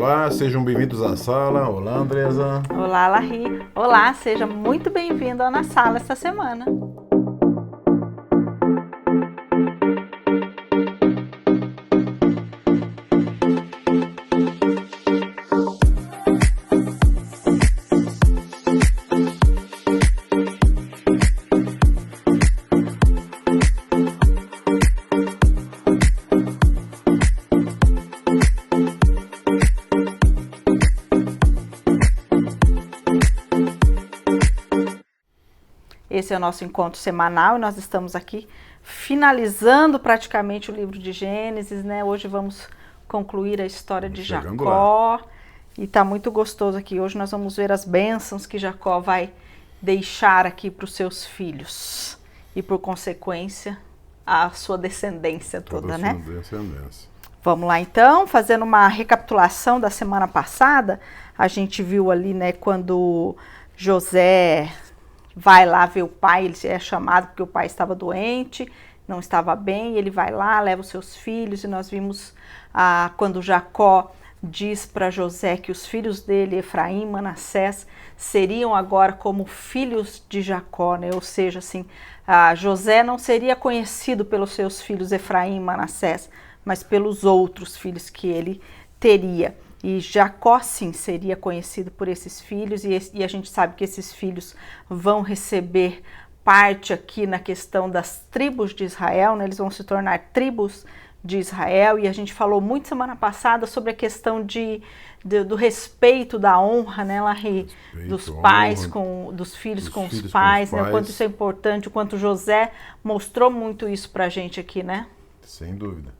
Olá, sejam bem-vindos à sala. Olá, Andresa. Olá, Larry. Olá, seja muito bem-vindo à Na Sala esta semana. Esse é o nosso encontro semanal e nós estamos aqui finalizando praticamente o livro de Gênesis, né? Hoje vamos concluir a história de Jacó e tá muito gostoso aqui. Hoje nós vamos ver as bênçãos que Jacó vai deixar aqui para os seus filhos e, por consequência, a sua descendência toda, né? Vamos lá então, fazendo uma recapitulação da semana passada. A gente viu ali, né, quando José vai lá ver o pai, ele é chamado porque o pai estava doente, não estava bem, ele vai lá, leva os seus filhos, e nós vimos quando Jacó diz para José que os filhos dele, Efraim e Manassés, seriam agora como filhos de Jacó, né? Ou seja, assim, José não seria conhecido pelos seus filhos Efraim e Manassés, mas pelos outros filhos que ele teria. E Jacó, sim, seria conhecido por esses filhos, e a gente sabe que esses filhos vão receber parte aqui na questão das tribos de Israel, né? Eles vão se tornar tribos de Israel, e a gente falou muito semana passada sobre a questão do respeito, da honra, né, Larry? Dos pais dos filhos com os pais, né? O quanto isso é importante, o quanto José mostrou muito isso pra gente aqui, né? Sem dúvida.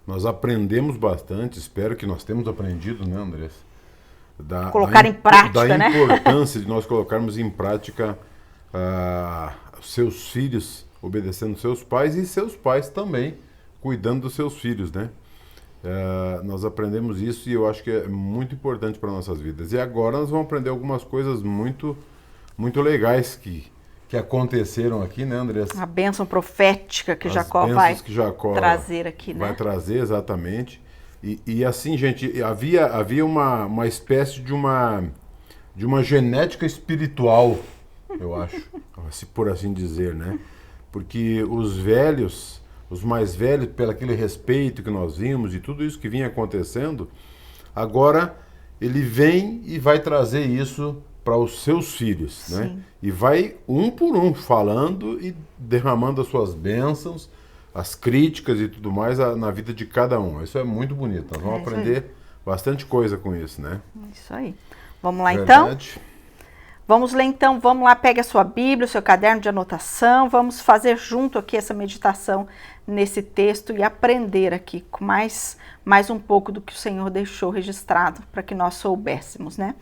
Nós aprendemos bastante, espero que nós tenhamos aprendido, né, Andressa? Colocar em prática, né? Da importância de nós colocarmos em prática seus filhos obedecendo seus pais e seus pais também cuidando dos seus filhos, né? Nós aprendemos isso e eu acho que é muito importante para nossas vidas. E agora nós vamos aprender algumas coisas muito, muito legais que aconteceram aqui, né, Andressa? A bênção profética que Jacó vai trazer aqui, né? Vai trazer, exatamente. E assim, gente, havia uma espécie de uma genética espiritual, eu acho, por assim dizer, né? Porque os mais velhos, pelo aquele respeito que nós vimos e tudo isso que vinha acontecendo, agora ele vem e vai trazer isso para os seus filhos, sim, né? E vai um por um falando e derramando as suas bênçãos, as críticas e tudo mais na vida de cada um. Isso é muito bonito. Nós vamos aprender bastante coisa com isso, né? Isso aí. Vamos lá então? Vamos ler então, vamos lá, pegue a sua Bíblia, o seu caderno de anotação, vamos fazer junto aqui essa meditação nesse texto e aprender aqui com mais um pouco do que o Senhor deixou registrado para que nós soubéssemos, né?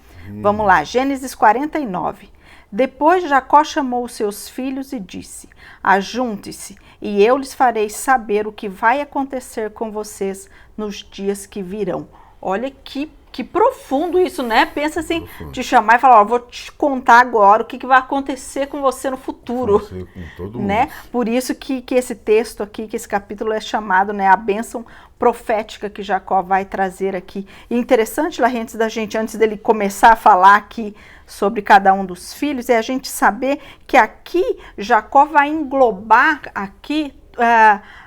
Vamos lá, Gênesis 49. Depois Jacó chamou os seus filhos e disse: ajunte-se, e eu lhes farei saber o que vai acontecer com vocês nos dias que virão. Olha que profundo isso, né? Pensa assim, te chamar e falar, vou te contar agora o que vai acontecer com você no futuro. Com todo mundo. Né? Por isso que esse texto aqui, que esse capítulo é chamado, né, a bênção profética que Jacó vai trazer aqui. E interessante, lá, antes dele começar a falar aqui sobre cada um dos filhos, é a gente saber que aqui Jacó vai englobar aqui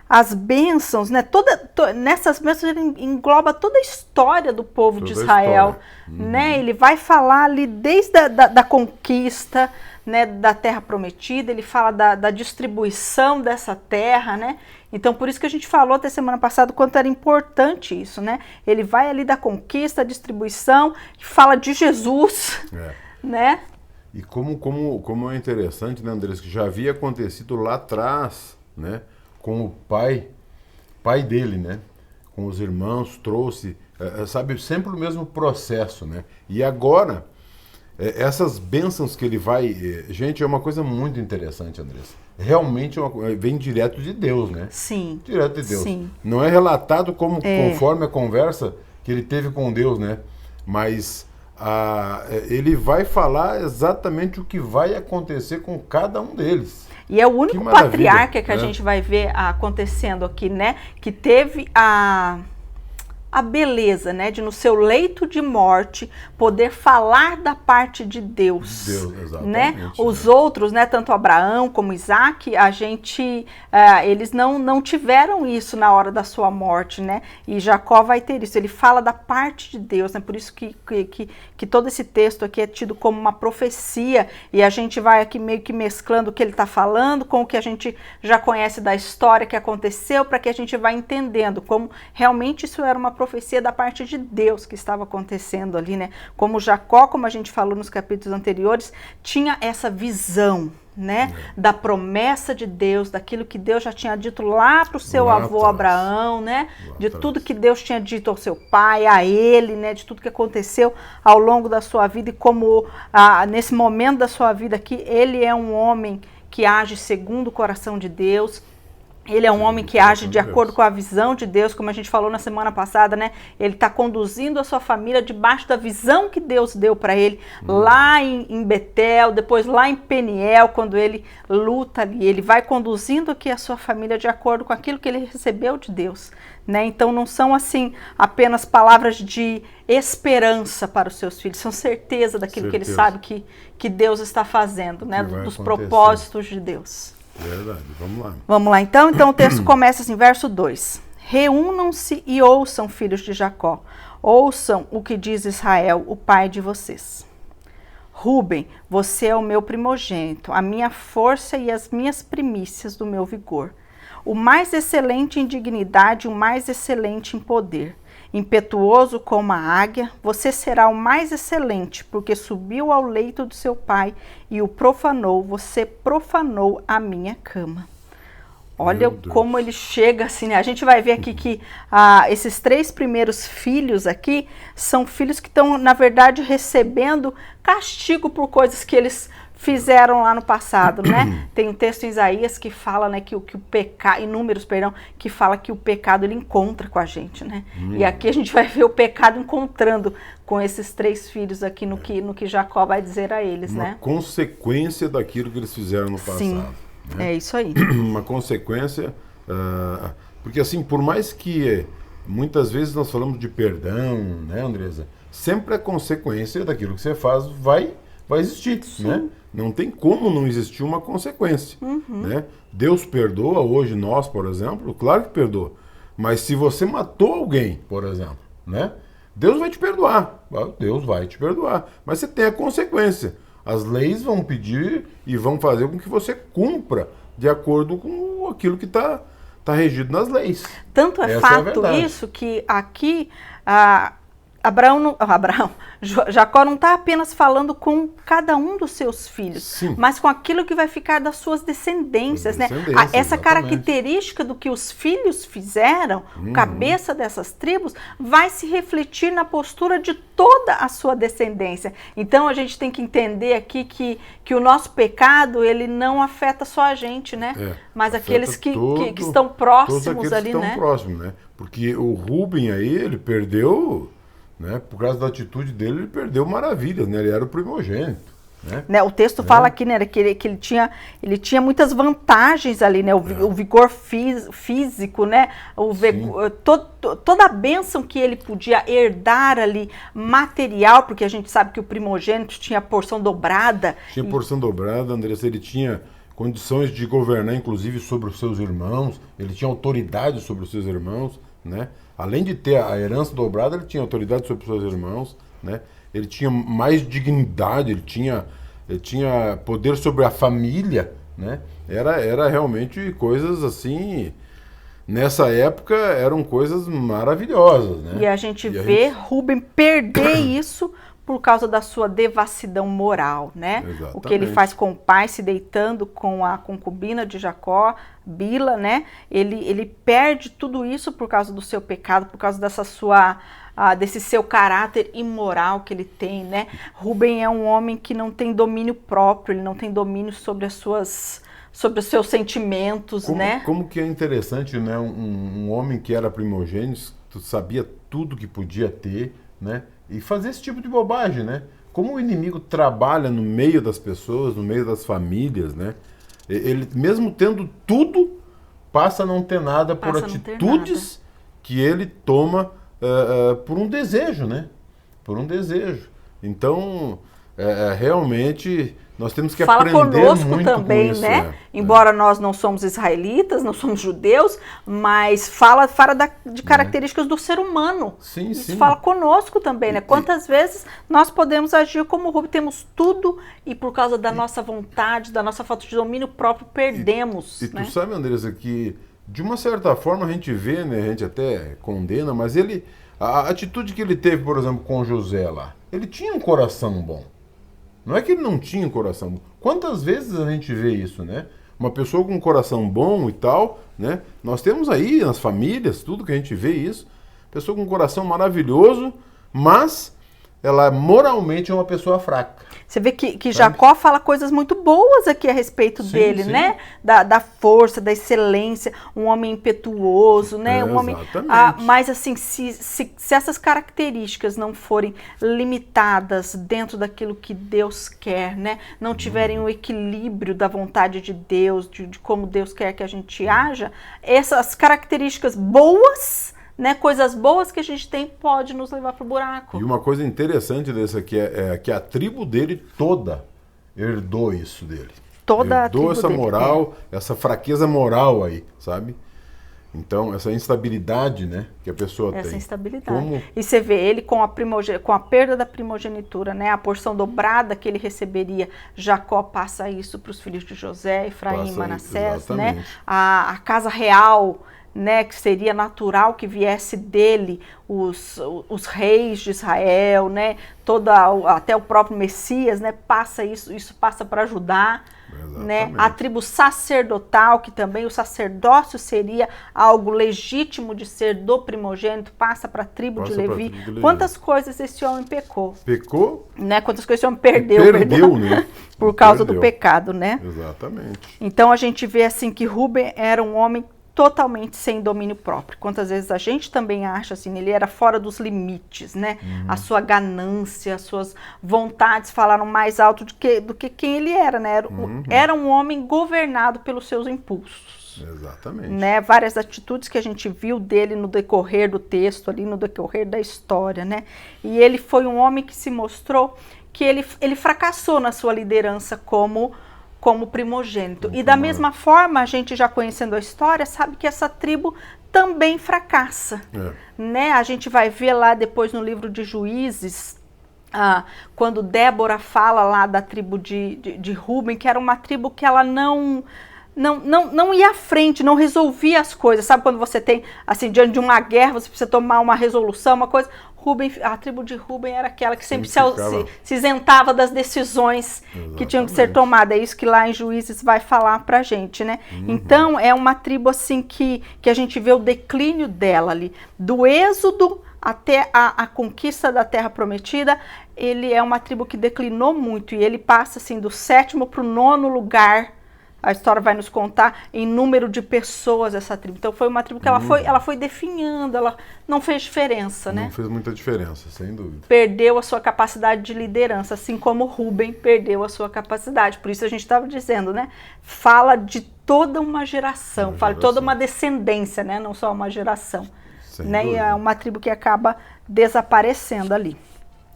as bênçãos, né? Nessas bênçãos ele engloba toda a história do povo de Israel, né? Ele vai falar ali desde da conquista, né, da terra prometida, ele fala da distribuição dessa terra, né? Então, por isso que a gente falou até semana passada o quanto era importante isso, né? Ele vai ali da conquista, da distribuição, fala de Jesus, né? E como é interessante, né, Andressa, que já havia acontecido lá atrás, né? Com o pai dele, né? Com os irmãos, trouxe, sabe, sempre o mesmo processo, né? E agora, essas bênçãos que ele vai... gente, é uma coisa muito interessante, Andressa. Realmente vem direto de Deus, né? Sim. Direto de Deus. Sim. Não é relatado conforme a conversa que ele teve com Deus, né? Mas ele vai falar exatamente o que vai acontecer com cada um deles. E é o único patriarca que a gente vai ver acontecendo aqui, né? Que teve a beleza, né, de no seu leito de morte poder falar da parte de Deus, né? Os outros, né, tanto Abraão como Isaac, eles não tiveram isso na hora da sua morte, né? E Jacó vai ter isso. Ele fala da parte de Deus, né? Por isso que todo esse texto aqui é tido como uma profecia, e a gente vai aqui meio que mesclando o que ele está falando com o que a gente já conhece da história que aconteceu, para que a gente vá entendendo como realmente isso era uma profecia da parte de Deus que estava acontecendo ali, né? Como Jacó, como a gente falou nos capítulos anteriores, tinha essa visão, né? Da promessa de Deus, daquilo que Deus já tinha dito lá para o seu avô Abraão, né? De tudo que Deus tinha dito ao seu pai, a ele, né? De tudo que aconteceu ao longo da sua vida, e como nesse momento da sua vida aqui, ele é um homem que age segundo o coração de Deus. Ele é um homem que age de acordo com a visão de Deus, como a gente falou na semana passada, né? Ele está conduzindo a sua família debaixo da visão que Deus deu para ele, lá em Betel, depois lá em Peniel, quando ele luta ali. Ele vai conduzindo aqui a sua família de acordo com aquilo que ele recebeu de Deus, né? Então não são assim apenas palavras de esperança para os seus filhos, são certeza daquilo que ele sabe que Deus está fazendo, né? Dos propósitos de Deus. Verdade, vamos lá. Vamos lá então. Então o texto começa assim, verso 2. Reúnam-se e ouçam, filhos de Jacó. Ouçam o que diz Israel, o pai de vocês. Rúben, você é o meu primogênito, a minha força e as minhas primícias do meu vigor. O mais excelente em dignidade, o mais excelente em poder. Impetuoso como a águia, você será o mais excelente, porque subiu ao leito do seu pai e o profanou, você profanou a minha cama. Olha como ele chega assim, né? A gente vai ver aqui que esses 3 primeiros filhos aqui são filhos que estão, na verdade, recebendo castigo por coisas que eles fizeram lá no passado, né? Tem um texto em Isaías que fala, né, que o pecado, em Números, perdão, que fala que o pecado ele encontra com a gente, né? E aqui a gente vai ver o pecado encontrando com esses 3 filhos aqui no que Jacó vai dizer a eles, né? Uma consequência daquilo que eles fizeram no passado. Sim, né? É isso aí. Uma consequência, porque assim, por mais que muitas vezes nós falamos de perdão, né, Andresa? Sempre a consequência daquilo que você faz vai existir, né? Não tem como não existir uma consequência, né? Deus perdoa hoje nós, por exemplo, claro que perdoa. Mas se você matou alguém, por exemplo, né? Deus vai te perdoar. Deus vai te perdoar. Mas você tem a consequência. As leis vão pedir e vão fazer com que você cumpra de acordo com aquilo que está regido nas leis. Tanto é fato isso que aqui Jacó não está apenas falando com cada um dos seus filhos, Sim. mas com aquilo que vai ficar das suas descendências, né? Essa característica do que os filhos fizeram, cabeça dessas tribos, vai se refletir na postura de toda a sua descendência. Então a gente tem que entender aqui que o nosso pecado, ele não afeta só a gente, né? Mas aqueles que estão próximos ali, né? Próximos, né? Porque o Rúben aí, ele perdeu... Né? Por causa da atitude dele, ele perdeu maravilhas, né? Ele era o primogênito. Né? O texto fala aqui, né, que ele tinha muitas vantagens ali, né? O vigor físico, né? Toda a bênção que ele podia herdar ali, material, porque a gente sabe que o primogênito tinha porção dobrada. Tinha porção dobrada, Andressa, ele tinha condições de governar, inclusive, sobre os seus irmãos, ele tinha autoridade sobre os seus irmãos, né? Além de ter a herança dobrada, ele tinha autoridade sobre os seus irmãos, né? Ele tinha mais dignidade, ele tinha poder sobre a família, né? Era realmente coisas assim, nessa época eram coisas maravilhosas, né? E a gente vê Rúben perder isso por causa da sua devassidão moral, né? Exatamente. O que ele faz com o pai, se deitando com a concubina de Jacó, Bila, né? Ele perde tudo isso por causa do seu pecado, por causa desse seu caráter imoral que ele tem, né? Rúben é um homem que não tem domínio próprio, ele não tem domínio sobre os seus sentimentos, né? Como que é interessante, né? Um homem que era primogênito, sabia tudo que podia ter, né? E fazer esse tipo de bobagem, né? Como o inimigo trabalha no meio das pessoas, no meio das famílias, né? Ele, mesmo tendo tudo, passa a não ter nada por atitudes que ele toma por um desejo, né? Por um desejo. Então, realmente, nós temos que Fala aprender conosco muito também, com isso. né? Embora nós não somos israelitas, não somos judeus, mas fala de características do ser humano. Sim, isso sim. fala conosco também, né? Quantas vezes nós podemos agir como Rubem, temos tudo e por causa da nossa vontade, da nossa falta de domínio próprio, perdemos. E né? tu sabe, Andressa, que de uma certa forma a gente vê, né? A gente até condena, mas a atitude que ele teve, por exemplo, com José lá, ele tinha um coração bom. Não é que ele não tinha um coração bom. Quantas vezes a gente vê isso, né? Uma pessoa com um coração bom e tal, né? Nós temos aí nas famílias, tudo que a gente vê isso. Pessoa com um coração maravilhoso, mas ela moralmente é uma pessoa fraca. Você vê que Jacó fala coisas muito boas aqui a respeito dele, sim. né? Da força, da excelência, um homem impetuoso, né? Um homem, mas assim, se essas características não forem limitadas dentro daquilo que Deus quer, né? Não tiverem o equilíbrio da vontade de Deus, de como Deus quer que a gente haja, essas características boas, né, coisas boas que a gente tem pode nos levar para o buraco. E uma coisa interessante dessa aqui é que a tribo dele toda herdou isso dele. Toda herdou a tribo essa dele, moral, essa fraqueza moral aí, sabe? Então, essa instabilidade, né, que a pessoa tem. Essa instabilidade. E você vê ele com a perda da primogenitura, né, a porção dobrada que ele receberia, Jacó passa isso para os filhos de José, Efraim e Manassés, né? A casa real, né, que seria natural que viesse dele os reis de Israel, né, até o próprio Messias, né, passa isso passa para Judá, né, a tribo sacerdotal, que também o sacerdócio seria algo legítimo de ser do primogênito, passa para a tribo de Levi. Quantas coisas esse homem pecou? Pecou? Né, quantas coisas esse homem perdeu, né? Por causa do pecado, né? Exatamente. Então a gente vê assim que Rubem era um homem totalmente sem domínio próprio. Quantas vezes a gente também acha assim, ele era fora dos limites, né? A sua ganância, as suas vontades falaram mais alto do que quem ele era, né? Era um homem governado pelos seus impulsos. Exatamente. Né? Várias atitudes que a gente viu dele no decorrer do texto, ali no decorrer da história, né? E ele foi um homem que se mostrou que ele fracassou na sua liderança como primogênito. E da mesma forma, a gente já conhecendo a história, sabe que essa tribo também fracassa. Né? A gente vai ver lá depois no livro de Juízes, quando Débora fala lá da tribo de Rubem, que era uma tribo que ela não ia à frente, não resolvia as coisas. Sabe quando você tem, assim, diante de uma guerra, você precisa tomar uma resolução, uma coisa... a tribo de Rubem era aquela que sempre se isentava das decisões que tinham que ser tomadas. É isso que lá em Juízes vai falar pra gente, né? Então, é uma tribo assim que a gente vê o declínio dela ali. Do êxodo até a conquista da Terra Prometida, ele é uma tribo que declinou muito. E ele passa assim do 7º para o 9º lugar. A história vai nos contar em número de pessoas essa tribo. Então foi uma tribo que ela foi definhando, ela não fez diferença, né? Não fez muita diferença, sem dúvida. Perdeu a sua capacidade de liderança, assim como Rubem perdeu a sua capacidade. Por isso a gente estava dizendo, né? Fala de toda uma geração, fala de toda uma descendência, né? Não só uma geração. Né? E é uma tribo que acaba desaparecendo ali.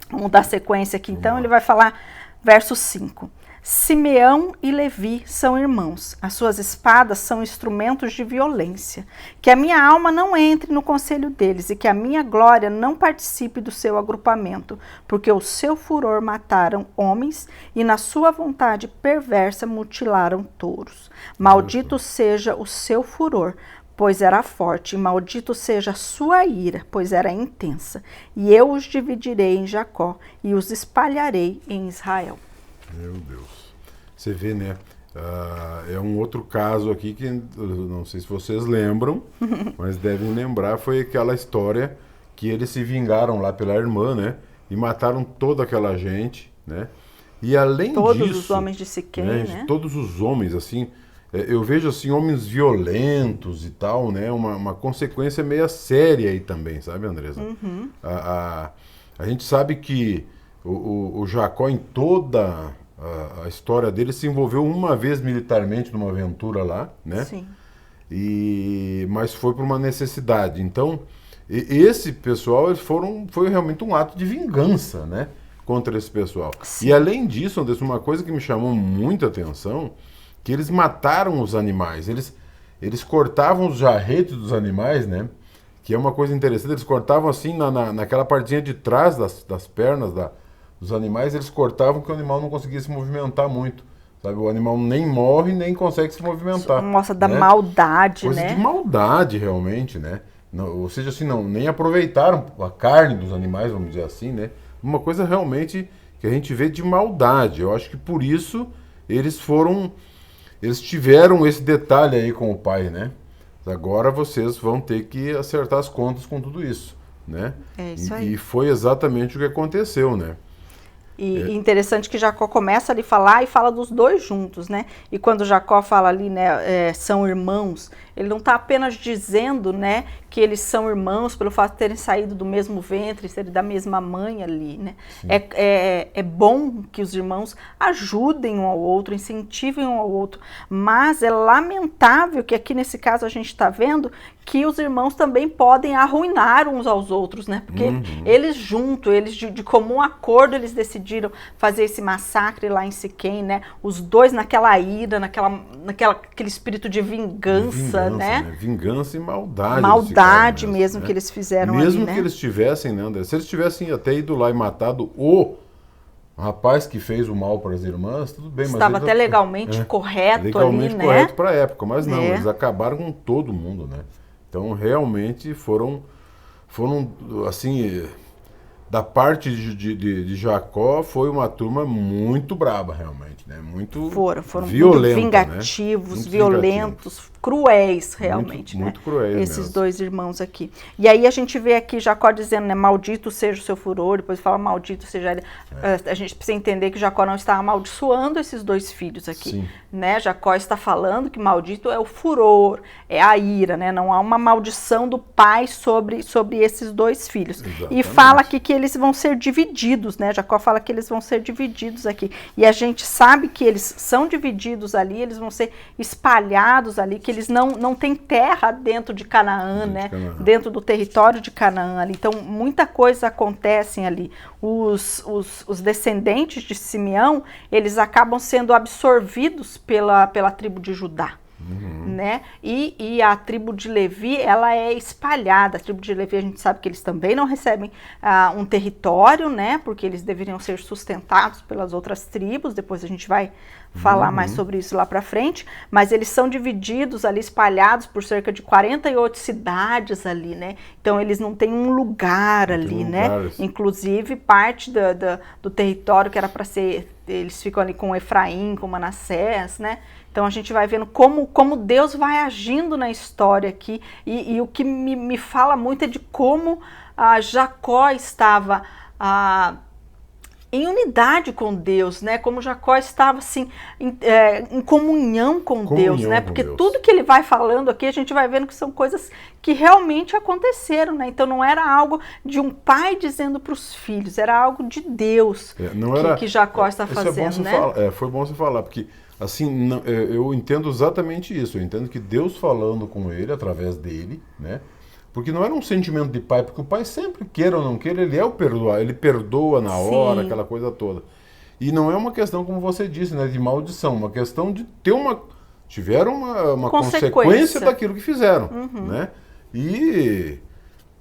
Vamos dar sequência aqui, então. Ele vai falar, verso 5. Simeão e Levi são irmãos, as suas espadas são instrumentos de violência. Que a minha alma não entre no conselho deles e que a minha glória não participe do seu agrupamento, porque o seu furor mataram homens e na sua vontade perversa mutilaram touros. Maldito seja o seu furor, pois era forte, e maldito seja a sua ira, pois era intensa. E eu os dividirei em Jacó e os espalharei em Israel. Meu Deus. Você vê, né? É um outro caso aqui que não sei se vocês lembram, mas devem lembrar, foi aquela história que eles se vingaram lá pela irmã, né? E mataram toda aquela gente, né? E além disso... Todos os homens de Siquém, né? Todos os homens, assim... Eu vejo, assim, homens violentos e tal, né? Uma consequência meio séria aí também, sabe, Andressa? A gente sabe que o Jacó, em toda a história dele, se envolveu uma vez militarmente numa aventura lá, né? Sim. Mas foi por uma necessidade. Então, esse pessoal foi realmente um ato de vingança, né? Contra esse pessoal. Sim. E além disso, Anderson, uma coisa que me chamou muita atenção, que eles mataram os animais. Eles cortavam os jarretes dos animais, né? Que é uma coisa interessante. Eles cortavam assim naquela partinha de trás das pernas dos animais, eles cortavam que o animal não conseguia se movimentar muito. Sabe? O animal nem morre, nem consegue se movimentar. Mostra da maldade, coisa né? De maldade, realmente, né? Não, ou seja, assim, nem aproveitaram a carne dos animais, vamos dizer assim, né? Uma coisa realmente que a gente vê de maldade. Eu acho que por isso eles tiveram esse detalhe aí com o pai, né? Agora vocês vão ter que acertar as contas com tudo isso, né? É isso aí. E foi exatamente o que aconteceu, né? E interessante que Jacó começa ali a falar e fala dos dois juntos, né? E quando Jacó fala ali, né, são irmãos, ele não está apenas dizendo, né, que eles são irmãos pelo fato de terem saído do mesmo ventre, serem da mesma mãe ali, né? É bom que os irmãos ajudem um ao outro, incentivem um ao outro, mas é lamentável que aqui nesse caso a gente está vendo que os irmãos também podem arruinar uns aos outros, né? Porque eles juntos, eles de comum acordo, eles decidiram fazer esse massacre lá em Siquém, né? Os dois naquela ira, aquele espírito de vingança, né? Vingança e maldade. Maldade mesmo, né? Que eles fizeram mesmo ali, né? que eles tivessem, né, André? Se eles tivessem até ido lá e matado o rapaz que fez o mal para as irmãs, tudo bem. Estava mas até legalmente correto legalmente ali, né? correto para a época, mas não, eles acabaram com todo mundo, né? Então, realmente, foram assim, da parte de Jacó, foi uma turma muito braba, realmente, né? Muito violenta, muito vingativos, né? Muito violentos, cruéis, realmente, muito né? Cruéis esses mesmo. Dois irmãos aqui. E aí a gente vê aqui Jacó dizendo, né, maldito seja o seu furor, depois fala maldito seja ele. A gente precisa entender que Jacó não está amaldiçoando esses dois filhos aqui, Sim. né? Jacó está falando que maldito é o furor, é a ira, né? Não há uma maldição do pai sobre esses dois filhos. Exatamente. E fala aqui que eles vão ser divididos, né? Jacó fala que eles vão ser divididos aqui. E a gente sabe que eles são divididos ali, eles vão ser espalhados ali, que eles não têm terra dentro de Canaã, né? Dentro do território de Canaã ali. Então, muita coisa acontece ali. Os descendentes de Simeão, eles acabam sendo absorvidos pela tribo de Judá. Né? E a tribo de Levi, ela é espalhada. A tribo de Levi, a gente sabe que eles também não recebem um território, né? Porque eles deveriam ser sustentados pelas outras tribos. Depois a gente vai falar mais sobre isso lá para frente. Mas eles são divididos ali, espalhados por cerca de 48 cidades ali, né? Então eles não têm um lugar ali, né? Inclusive parte do território que era para ser, eles ficam ali com Efraim, com Manassés, né? Então a gente vai vendo como Deus vai agindo na história aqui, e o que me fala muito é de como Jacó estava em unidade com Deus, né? Como Jacó estava assim, em comunhão com Deus, né? Porque tudo que ele vai falando aqui, a gente vai vendo que são coisas que realmente aconteceram, né? Então não era algo de um pai dizendo para os filhos, era algo de Deus que Jacó está fazendo, né? Foi bom você falar, porque assim, eu entendo exatamente isso. Eu entendo que Deus falando com ele, através dele, né? Porque não era um sentimento de pai, porque o pai sempre, queira ou não queira, ele é o perdoar, ele perdoa na hora, aquela coisa toda. E não é uma questão, como você disse, né, de maldição, uma questão de tiveram uma consequência daquilo que fizeram, né? E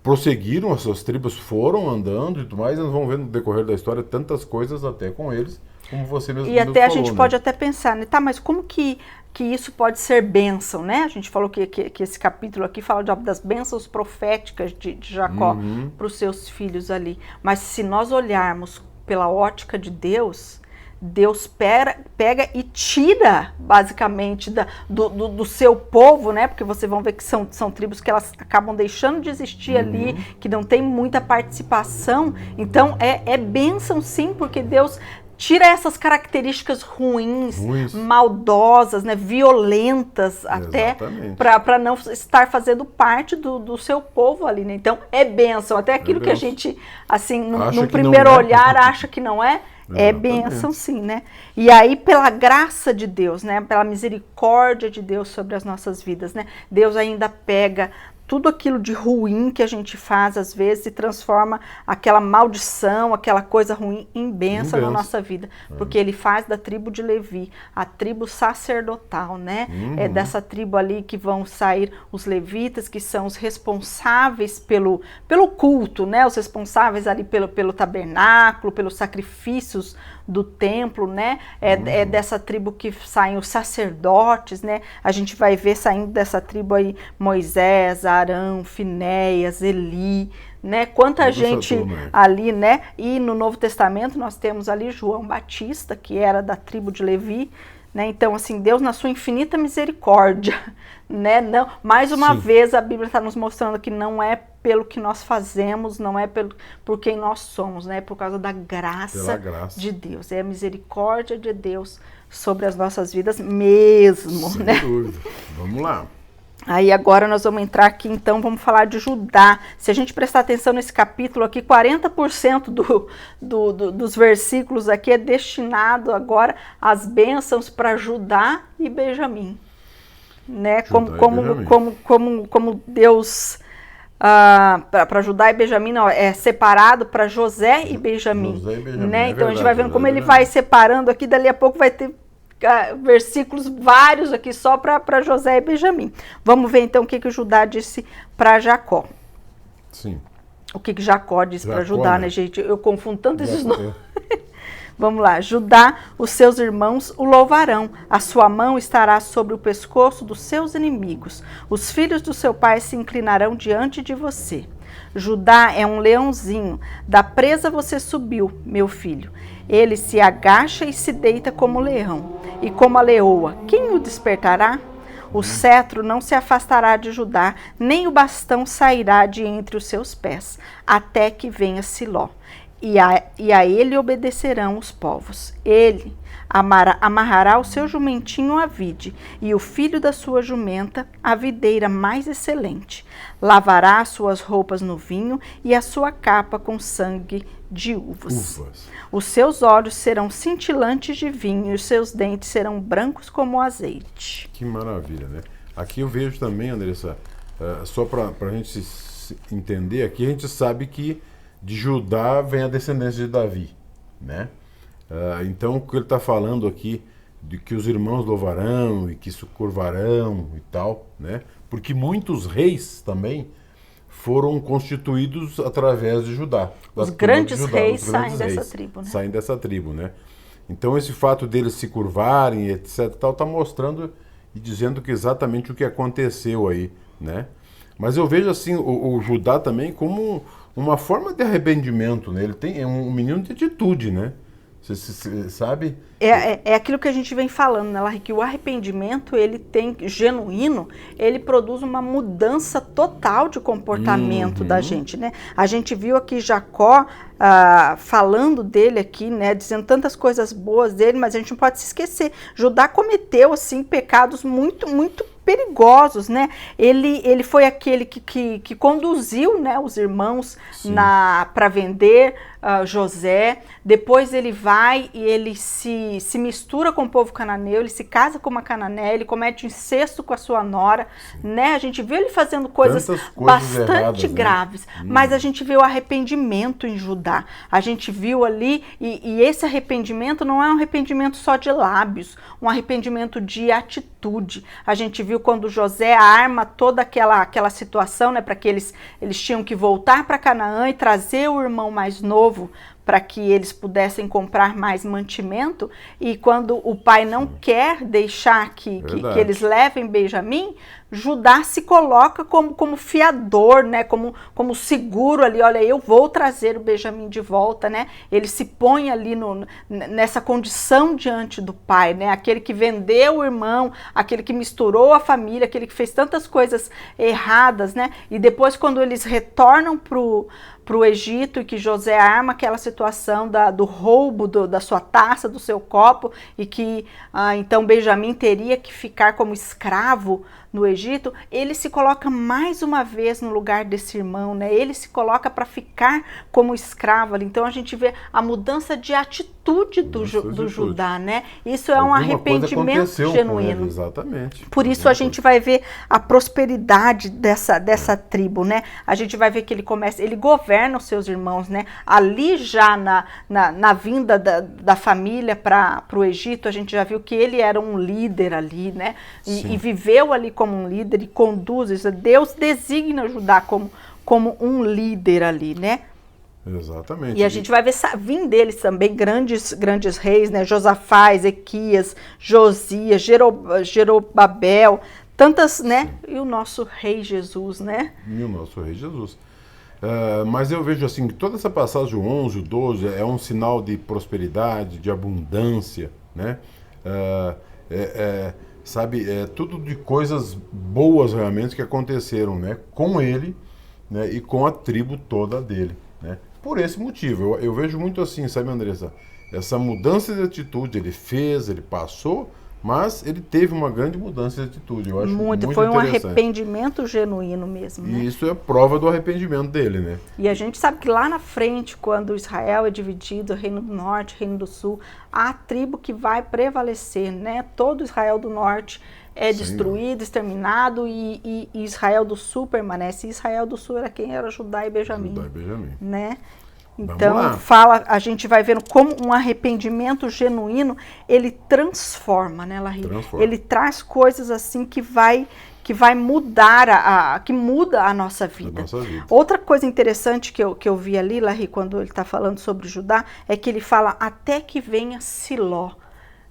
prosseguiram, as suas tribos foram andando e tudo mais, e nós vamos ver no decorrer da história tantas coisas até com eles, como você mesmo falou. E até a gente pode até pensar, né, tá, mas como que isso pode ser bênção, né? A gente falou que esse capítulo aqui fala das bênçãos proféticas de Jacó para os seus filhos ali. Mas se nós olharmos pela ótica de Deus, Deus pega e tira, basicamente, do seu povo, né? Porque vocês vão ver que são tribos que elas acabam deixando de existir ali, que não tem muita participação. Então, é bênção sim, porque Deus tira essas características ruins, maldosas, né, violentas até, para não estar fazendo parte do seu povo ali, né? Então, é bênção. Até aquilo que a gente, assim, no primeiro olhar, acha que não é. É bênção sim, né? E aí, pela graça de Deus, né? Pela misericórdia de Deus sobre as nossas vidas, né? Deus ainda pega tudo aquilo de ruim que a gente faz às vezes e transforma aquela maldição, aquela coisa ruim em bênção na nossa vida. Porque ele faz da tribo de Levi a tribo sacerdotal, né? É dessa tribo ali que vão sair os levitas, que são os responsáveis pelo culto, né? Os responsáveis ali pelo tabernáculo, pelos sacrifícios do templo, né? É dessa tribo que saem os sacerdotes, né? A gente vai ver saindo dessa tribo aí Moisés, Arão, Finéias, Eli, né? Quanta gente ali, né? E no Novo Testamento nós temos ali João Batista, que era da tribo de Levi, né? Então, assim, Deus na sua infinita misericórdia, né? Não, mais uma vez a Bíblia está nos mostrando que não é pelo que nós fazemos, não é por quem nós somos, né? É por causa da graça de Deus. É a misericórdia de Deus sobre as nossas vidas mesmo, sem né? dúvida. Vamos lá. Aí agora nós vamos entrar aqui, então, vamos falar de Judá. Se a gente prestar atenção nesse capítulo aqui, 40% dos versículos aqui é destinado agora às bênçãos para Judá e Benjamim. Né? Como Deus... para Judá e Benjamim, não, é separado para José e Benjamim. Né? Então a gente vai vendo como ele vai separando aqui, dali a pouco vai ter versículos vários aqui só para José e Benjamim. Vamos ver então o que Judá disse para Jacó. Sim. O que Jacó disse para Judá, né, gente? Eu confundo tanto esses nomes. Vamos lá. Judá, os seus irmãos o louvarão. A sua mão estará sobre o pescoço dos seus inimigos. Os filhos do seu pai se inclinarão diante de você. Judá é um leãozinho. Da presa você subiu, meu filho. Ele se agacha e se deita como leão. E como a leoa, quem o despertará? O cetro não se afastará de Judá, nem o bastão sairá de entre os seus pés, até que venha Siló. E a ele obedecerão os povos. Ele amarrará o seu jumentinho à vide, e o filho da sua jumenta à videira mais excelente. Lavará as suas roupas no vinho e a sua capa com sangue de uvas. Os seus olhos serão cintilantes de vinho e os seus dentes serão brancos como o azeite. Que maravilha, né? Aqui eu vejo também, Andressa, só para a gente entender, aqui a gente sabe que de Judá vem a descendência de Davi, né? Então, o que ele está falando aqui, de que os irmãos louvarão e que se curvarão e tal, né? Porque muitos reis também foram constituídos através de Judá. Os grandes reis saem dessa tribo, né? Saem dessa tribo, né? Então, esse fato deles se curvarem, etc, tal, está mostrando e dizendo que exatamente o que aconteceu aí, né? Mas eu vejo assim o Judá também como uma forma de arrependimento, né? Ele é um menino de atitude, né? Você sabe? É aquilo que a gente vem falando, né, Larry, que o arrependimento, ele tem genuíno, ele produz uma mudança total de comportamento da gente, né? A gente viu aqui Jacó falando dele aqui, né, dizendo tantas coisas boas dele, mas a gente não pode se esquecer, Judá cometeu, assim, pecados muito, muito perigosos, né? Ele foi aquele que conduziu, né, os irmãos para vender José. Depois ele vai e ele se mistura com o povo cananeu, ele se casa com uma cananeia, ele comete incesto com a sua nora, né? A gente vê ele fazendo coisas bastante erradas, graves, né? Mas a gente vê o arrependimento em Judá. A gente viu ali, e esse arrependimento não é um arrependimento só de lábios, um arrependimento de atitude. A gente viu quando José arma toda aquela situação, né, para que eles tinham que voltar para Canaã e trazer o irmão mais novo para que eles pudessem comprar mais mantimento, e quando o pai não quer deixar que eles levem Benjamim, Judá se coloca como fiador, né? Como seguro ali, olha, eu vou trazer o Benjamim de volta, né? Ele se põe ali nessa condição diante do pai, né? Aquele que vendeu o irmão, aquele que misturou a família, aquele que fez tantas coisas erradas, né? E depois, quando eles retornam pro Egito, e que José arma aquela situação do roubo da sua taça, do seu copo, e que então Benjamim teria que ficar como escravo no Egito, ele se coloca mais uma vez no lugar desse irmão, né? Ele se coloca para ficar como escravo ali. Então a gente vê a mudança de atitude do Judá, né? Isso é um arrependimento genuíno. Exatamente. Por isso a gente vai ver a prosperidade dessa tribo, né? A gente vai ver que ele governa os seus irmãos, né? Ali já na vinda da família para o Egito, a gente já viu que ele era um líder ali, né? E viveu ali como um líder e conduz isso. Deus designa Judá como um líder ali, né? Exatamente. E a gente vai ver vir deles também grandes reis, né? Josafá, Ezequias, Josias, Jerobabel, tantas, né? E o nosso rei Jesus, né? E o nosso rei Jesus. Mas eu vejo assim que toda essa passagem, o 11, o 12, é um sinal de prosperidade, de abundância, né? Sabe, tudo de coisas boas realmente que aconteceram, né? Com ele, né? E com a tribo toda dele, né? Por esse motivo, eu vejo muito assim, sabe, Andressa? Essa mudança de atitude, ele fez, ele passou, mas ele teve uma grande mudança de atitude. Eu acho muito foi um arrependimento genuíno mesmo. E né? isso é prova do arrependimento dele, né? E a gente sabe que lá na frente, quando Israel é dividido, Reino do Norte, Reino do Sul, a tribo que vai prevalecer, né? Todo Israel do Norte é destruído, exterminado, e Israel do Sul permanece. E Israel do Sul era quem? Era Judá e Benjamim. Né? Então, a gente vai vendo como um arrependimento genuíno, ele transforma, né, Larry? Ele traz coisas assim que vai mudar, que muda a nossa vida. Outra coisa interessante que eu vi ali, Larry, quando ele está falando sobre Judá, é que ele fala até que venha Siló.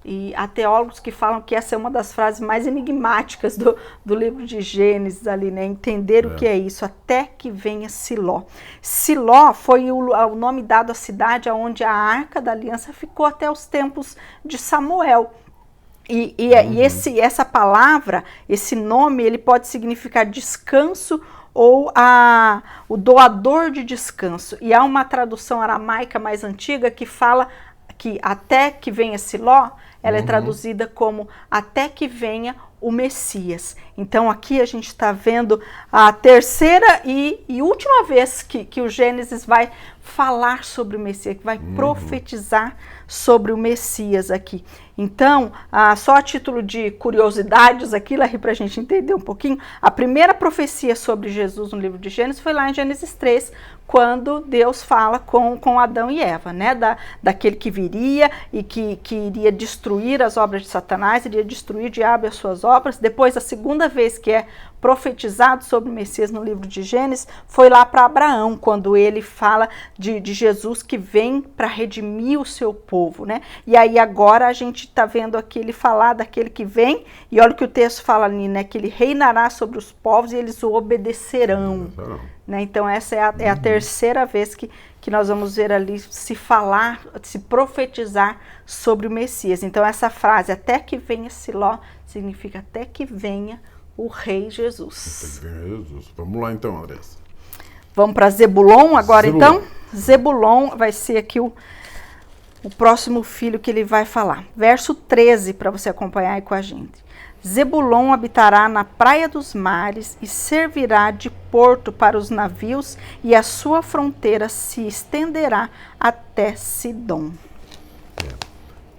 E há teólogos que falam que essa é uma das frases mais enigmáticas do livro de Gênesis ali, né? Entender o que é isso, até que venha Siló. Siló foi o nome dado à cidade onde a Arca da Aliança ficou até os tempos de Samuel. E essa palavra, esse nome, ele pode significar descanso ou o doador de descanso. E há uma tradução aramaica mais antiga que fala que até que venha Siló, ela é traduzida como até que venha o Messias. Então aqui a gente está vendo a terceira e última vez que o Gênesis vai falar sobre o Messias, que vai profetizar sobre o Messias aqui. Então, só a título de curiosidades aqui, Larry, para a gente entender um pouquinho, a primeira profecia sobre Jesus no livro de Gênesis foi lá em Gênesis 3, quando Deus fala com Adão e Eva, né? Daquele que viria e que iria destruir as obras de Satanás, iria destruir o diabo e as suas obras. Depois, a segunda vez que é profetizado sobre o Messias no livro de Gênesis, foi lá para Abraão, quando ele fala de Jesus que vem para redimir o seu povo, né? E aí agora a gente está vendo aqui ele falar daquele que vem, e olha o que o texto fala ali, né? Que ele reinará sobre os povos e eles o obedecerão. Né? Então essa é a terceira vez que nós vamos ver ali se profetizar sobre o Messias. Então essa frase, até que venha Siló, significa até que venha o Rei Jesus. Até que venha Jesus. Vamos lá então, Andressa. Vamos para Zebulon agora então? Zebulon vai ser aqui o próximo filho que ele vai falar. Verso 13, para você acompanhar aí com a gente. Zebulon habitará na praia dos mares e servirá de porto para os navios, e a sua fronteira se estenderá até Sidom.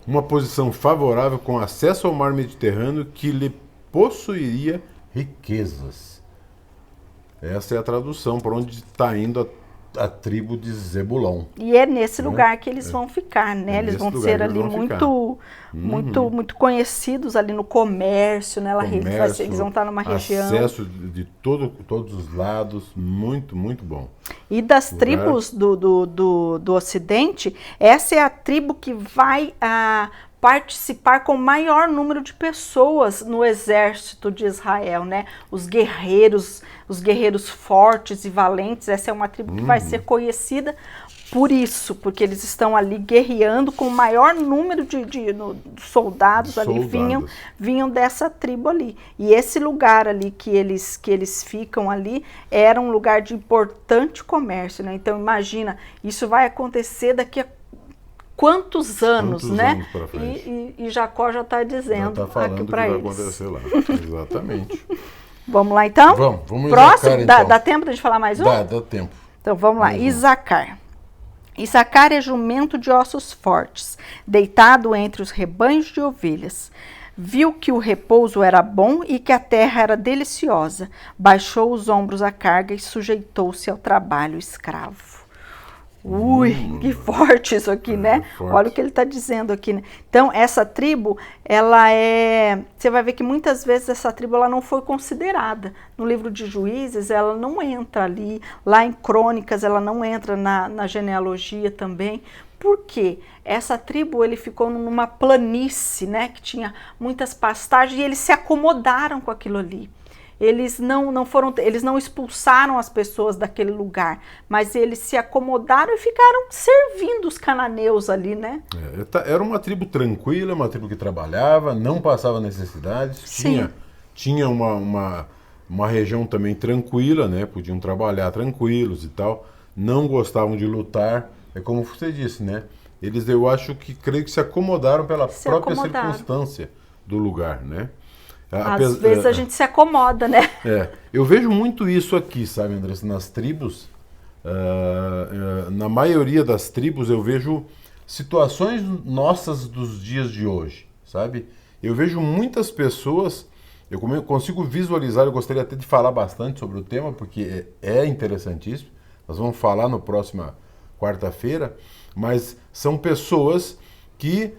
Uma posição favorável com acesso ao mar Mediterrâneo que lhe possuiria riquezas. Essa é a tradução para onde está indo a tribo de Zebulon. E é nesse lugar que eles vão ficar, né? Eles vão ser ali muito conhecidos ali no comércio, né? Eles vão estar numa região. Acesso de todos os lados, muito bom. E das tribos do Ocidente, essa é a tribo que vai participar com o maior número de pessoas no exército de Israel, né? Os guerreiros fortes e valentes, essa é uma tribo que vai ser conhecida por isso, porque eles estão ali guerreando com o maior número de soldados ali, vinham dessa tribo ali. E esse lugar ali que eles ficam ali era um lugar de importante comércio, né? Então imagina, isso vai acontecer daqui a quantos anos, né? Anos pra frente. E Jacó já está dizendo já tá falando aqui para eles. Vai acontecer lá. Exatamente. Vamos lá então? Vamos Próximo, Isacar, então. Dá tempo de falar mais um? Dá tempo. Então vamos lá, Isacar. Isacar é jumento de ossos fortes, deitado entre os rebanhos de ovelhas. Viu que o repouso era bom e que a terra era deliciosa. Baixou os ombros à carga e sujeitou-se ao trabalho escravo. Ui, que forte isso aqui, né? Forte. Olha o que ele está dizendo aqui, né? Então, essa tribo, ela é... Você vai ver que muitas vezes essa tribo ela não foi considerada. No livro de Juízes, ela não entra ali. Lá em Crônicas, ela não entra na genealogia também. Por quê? Essa tribo, ele ficou numa planície, né? Que tinha muitas pastagens e eles se acomodaram com aquilo ali. Eles não expulsaram as pessoas daquele lugar, mas eles se acomodaram e ficaram servindo os cananeus ali, né? Era uma tribo tranquila, uma tribo que trabalhava, não passava necessidades. Sim. Tinha uma região também tranquila, né? Podiam trabalhar tranquilos e tal. Não gostavam de lutar. É como você disse, né? Eles, eu acho que, creio que se acomodaram pela própria circunstância do lugar, né? Às vezes a gente se acomoda, né? Eu vejo muito isso aqui, sabe, Andressa, nas tribos. Na maioria das tribos eu vejo situações nossas dos dias de hoje, sabe? Eu vejo muitas pessoas, eu consigo visualizar, eu gostaria até de falar bastante sobre o tema, porque é interessantíssimo. Nós vamos falar na próxima quarta-feira, mas são pessoas que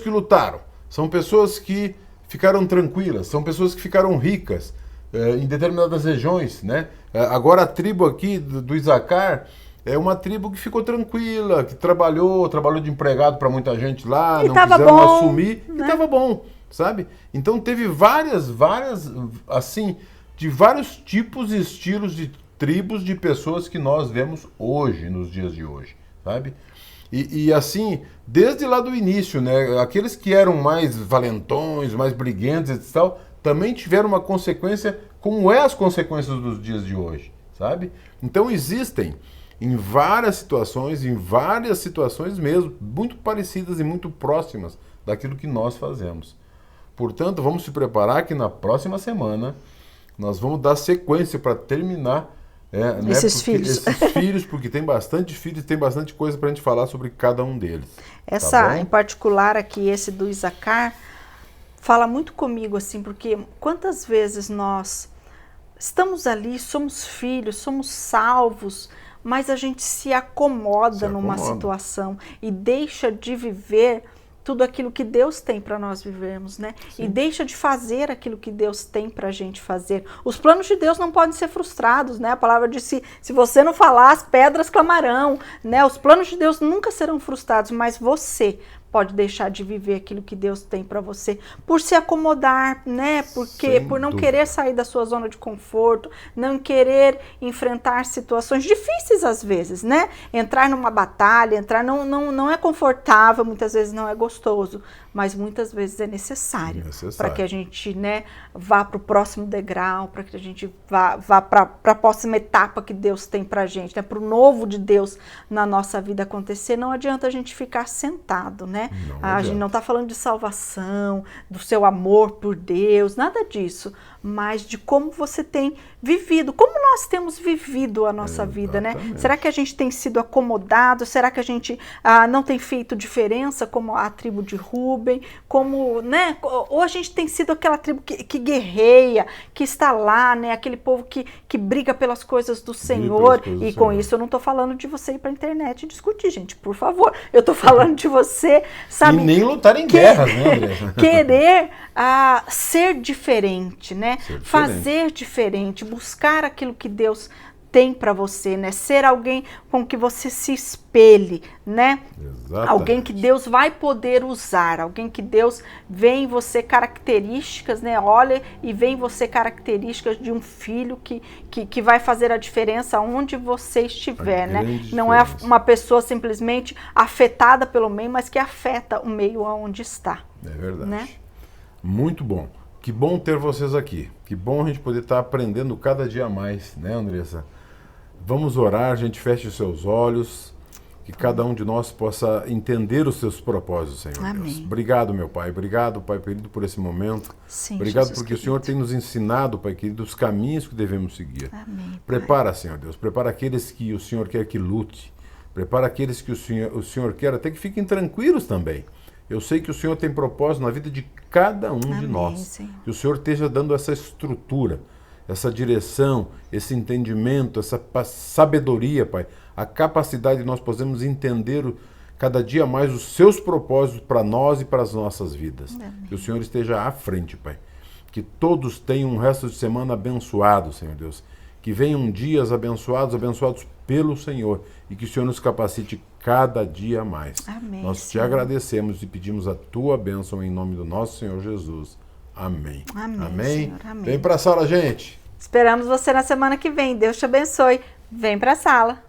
lutaram, são pessoas que ficaram tranquilas, são pessoas que ficaram ricas em determinadas regiões, né? Agora a tribo aqui do Isacar é uma tribo que ficou tranquila, que trabalhou de empregado para muita gente lá, e não quiseram bom, assumir, né? E estava bom, sabe? Então teve várias, assim, de vários tipos e estilos de tribos de pessoas que nós vemos hoje, nos dias de hoje, sabe? E assim, desde lá do início, né, aqueles que eram mais valentões, mais briguentes e tal, também tiveram uma consequência, como as consequências dos dias de hoje, sabe? Então existem em várias situações mesmo, muito parecidas e muito próximas daquilo que nós fazemos. Portanto, vamos se preparar que na próxima semana nós vamos dar sequência para terminar esses filhos, porque tem bastante filhos, tem bastante coisa para a gente falar sobre cada um deles. Essa, em particular aqui, esse do Isacar, fala muito comigo, assim, porque quantas vezes nós estamos ali, somos filhos, somos salvos, mas a gente se acomoda numa situação e deixa de viver tudo aquilo que Deus tem para nós vivermos, né? Sim. E deixa de fazer aquilo que Deus tem para a gente fazer. Os planos de Deus não podem ser frustrados, né? A palavra diz, se você não falar, as pedras clamarão, né? Os planos de Deus nunca serão frustrados, mas você pode deixar de viver aquilo que Deus tem para você por se acomodar, né? Por não querer sair da sua zona de conforto, não querer enfrentar situações difíceis às vezes, né? Entrar numa batalha, não é confortável, muitas vezes não é gostoso, mas muitas vezes é necessário. Para que a gente, né, vá para o próximo degrau, para que a gente vá para a próxima etapa que Deus tem para a gente, né? Para o novo de Deus na nossa vida acontecer. Não adianta a gente ficar sentado, né? A gente não está falando de salvação, do seu amor por Deus, nada disso, mas de como você tem vivido, como nós temos vivido a nossa vida, né? Será que a gente tem sido acomodado? Será que a gente não tem feito diferença como a tribo de Rúben? Como, né? Ou a gente tem sido aquela tribo que guerreia, que está lá, né? Aquele povo que briga pelas coisas do Senhor. E com isso eu não estou falando de você ir para a internet e discutir, gente, por favor. Eu estou falando de você, sabe? E nem lutar em guerras, né, André? Querer ser diferente, né? Fazer diferente, buscar aquilo que Deus tem para você, né? Ser alguém com que você se espelhe, né? Exatamente. Alguém que Deus vai poder usar, alguém que Deus vê em você características, né? Olha e vê em você características de um filho que vai fazer a diferença onde você estiver, né? Não é uma pessoa simplesmente afetada pelo meio, mas que afeta o meio onde está. É verdade. Né? Muito bom. Que bom ter vocês aqui. Que bom a gente poder estar aprendendo cada dia mais, né, Andressa? Vamos orar, a gente feche os seus olhos. que cada um de nós possa entender os seus propósitos, Senhor Deus. Obrigado, meu Pai. Obrigado, Pai querido, por esse momento. Sim, obrigado Jesus porque querido. O Senhor tem nos ensinado, Pai querido, os caminhos que devemos seguir. Amém, Prepara, Senhor Deus. Prepara aqueles que o Senhor quer que lute. Prepara aqueles que o Senhor quer até que fiquem tranquilos também. Eu sei que o Senhor tem propósito na vida de cada um de nós. Senhor. Que o Senhor esteja dando essa estrutura, essa direção, esse entendimento, essa sabedoria, Pai. A capacidade de nós podermos entender cada dia mais os seus propósitos para nós e para as nossas vidas. Amém. Que o Senhor esteja à frente, Pai. Que todos tenham um resto de semana abençoado, Senhor Deus. Que venham dias abençoados pelo Senhor. E que o Senhor nos capacite cada dia mais. Amém, nós te Senhor. agradecemos e pedimos a tua bênção em nome do nosso Senhor Jesus. Amém. Amém. Senhor, amém. Vem para a sala, gente. Esperamos você na semana que vem. Deus te abençoe. Vem para a sala.